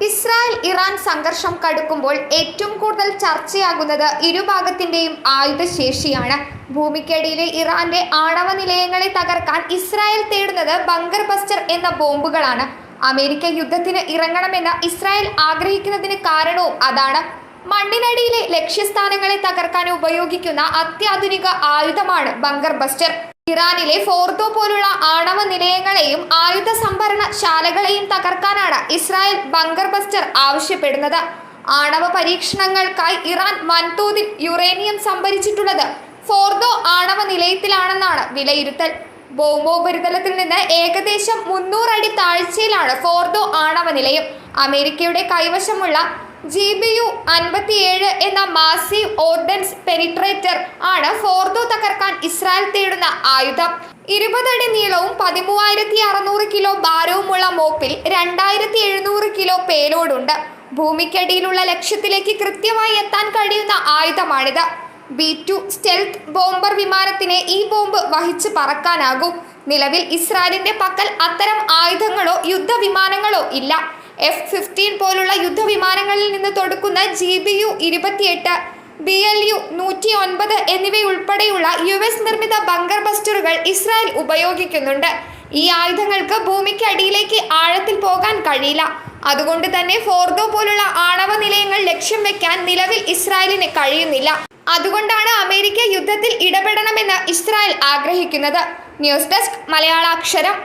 Israel Iran സംഘർഷം കടുക്കുമ്പോൾ ഏറ്റവും കൂടുതൽ ചർച്ചയാകുന്നത് ഇരുഭാഗത്തിന്റെയും ആയുധശേഷിയാണ്. ഭൂമിക്കടിയിലെ ഇറാന്റെ ആണവ നിലയങ്ങളെ തകർക്കാൻ ഇസ്രായേൽ തേടുന്നത് ബങ്കർ ബസ്റ്റർ എന്ന ബോംബുകളാണ്. അമേരിക്ക യുദ്ധത്തിന് ഇറങ്ങണമെന്ന് ഇസ്രായേൽ ആഗ്രഹിക്കുന്നതിന് കാരണവും അതാണ്. മണ്ണിനടിയിലെ ലക്ഷ്യസ്ഥാനങ്ങളെ തകർക്കാൻ ഉപയോഗിക്കുന്ന അത്യാധുനിക ആയുധമാണ് ബങ്കർ ബസ്റ്റർ. ഇറാനിലെ ഫോർദോ പോലുള്ള ആണവ നിലയങ്ങളെയും ആയുധ സംഭരണ ശാലകളെയും തകർക്കാനാണ് ഇസ്രായേൽ ബങ്കർ ബസ്റ്റർ ആവശ്യപ്പെടുന്നത്. ആണവ പരീക്ഷണങ്ങൾക്കായി ഇറാൻ വൻതോതിൽ യുറേനിയം സംഭരിച്ചിട്ടുള്ളത് ഫോർദോ ആണവ നിലയത്തിലാണെന്നാണ് വിലയിരുത്തൽ. ഭൗമോപരിതലത്തിൽ നിന്ന് ഏകദേശം 300 അടി താഴ്ചയിലാണ് ഫോർദോ ആണവ നിലയം. അമേരിക്കയുടെ കൈവശമുള്ള GBU-57 എന്ന മാസീവ് ഓർഡൻസ് പെനിട്രേറ്റർ ആണ് ഫോർദോ തകർക്കാൻ ഇസ്രായേൽ തേടുന്ന ആയുധം. 20 അടി നീളവും 13,600 കിലോ ഭാരവുമുള്ള മോപ്പിൽ 2,700 കിലോ പേലോഡുണ്ട്. ഭൂമിക്കടിയിലുള്ള ലക്ഷ്യത്തിലേക്ക് കൃത്യമായി എത്താൻ കഴിയുന്ന ആയുധമാണിത്. B-2 സ്റ്റെൽത്ത് ബോംബർ വിമാനത്തിന് ഈ ബോംബ് വഹിച്ച് പറക്കാനാകും. നിലവിൽ ഇസ്രായേലിന്റെ പക്കൽ അത്തരം ആയുധങ്ങളോ യുദ്ധവിമാനങ്ങളോ ഇല്ല. F-15 പോലുള്ള യുദ്ധവിമാനങ്ങളിൽ നിന്ന് തൊടുക്കുന്ന GBU-28, BLU-109 എന്നിവയുൾപ്പെടെയുള്ള US നിർമ്മിത ബങ്കർ ബസ്റ്ററുകൾ ഇസ്രായേൽ ഉപയോഗിക്കുന്നുണ്ട്. ഈ ആയുധങ്ങൾക്ക് ഭൂമിക്ക് അടിയിലേക്ക് ആഴത്തിൽ പോകാൻ കഴിയില്ല. അതുകൊണ്ട് തന്നെ ഫോർദോ പോലുള്ള ആണവ നിലയങ്ങൾ ലക്ഷ്യം വെക്കാൻ നിലവിൽ ഇസ്രായേലിന് കഴിയുന്നില്ല. അതുകൊണ്ടാണ് അമേരിക്ക യുദ്ധത്തിൽ ഇടപെടണമെന്ന് ഇസ്രായേൽ ആഗ്രഹിക്കുന്നത്. News desk മലയാളാക്ഷരം.